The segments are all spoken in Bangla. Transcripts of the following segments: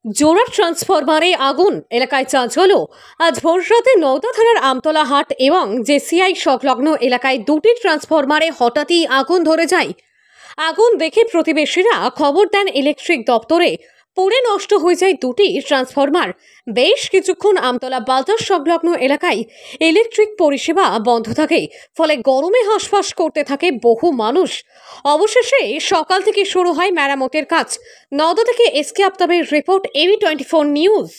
জোড়া ট্রান্সফরমারে আগুন, এলাকায় চাঞ্চল্য। আজ ভোররাতে নওদা থানার আমতলা হাট এবং জেসিআই সংলগ্ন এলাকায় দুটি ট্রান্সফরমারে হঠাৎই আগুন ধরে যায়। আগুন দেখে প্রতিবেশীরা খবর দেন ইলেকট্রিক দপ্তরে। পুড়ে নষ্ট হয়ে যায় দুটি ট্রান্সফরমার। বেশ কিছুক্ষণ আমতলা বাজার সংলগ্ন এলাকায় ইলেকট্রিক পরিষেবা বন্ধ থাকে, ফলে গরমে হাঁসফাঁস করতে থাকে বহু মানুষ। অবশেষে সকাল থেকে শুরু হয় মেরামতের কাজ। নওদা থেকে এসকে আফতাবের report, AV24 news.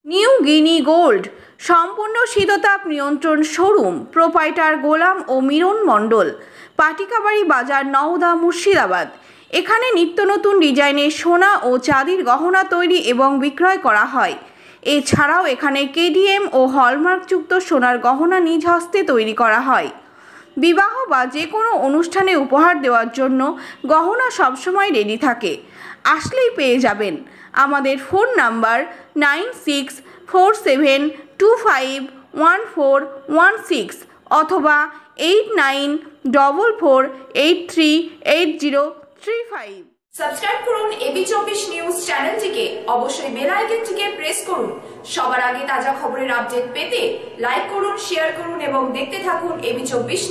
New Guinea Gold সম্পূর্ণ শীততাপ নিয়ন্ত্রণ শোরুম, প্রোপাইটার গোলাম ও মিরন মণ্ডল, পাটিকাবাড়ি বাজার, নওদা, মুর্শিদাবাদ। এখানে নিত্য নতুন ডিজাইনের সোনা ও চাঁদির গহনা তৈরি এবং বিক্রয় করা হয়। এছাড়াও এখানে কেডিএম ও হলমার্কযুক্ত সোনার গহনা নিজ হস্তে তৈরি করা হয়। বিবাহ বা যে কোনো অনুষ্ঠানে উপহার দেওয়ার জন্য গহনা সবসময় রেডি থাকে, আসলেই পেয়ে যাবেন। আমাদের ফোন নাম্বার 9647251416 অথবা 8944838035। সাবস্ক্রাইব করুন AB24 নিউজ চ্যানেলটিকে, অবশ্যই বেল আইকনটিকে প্রেস করুন। সবার আগে তাজা খবরের আপডেট পেতে লাইক করুন, শেয়ার করুন এবং দেখতে থাকুন AB24 নিউজ।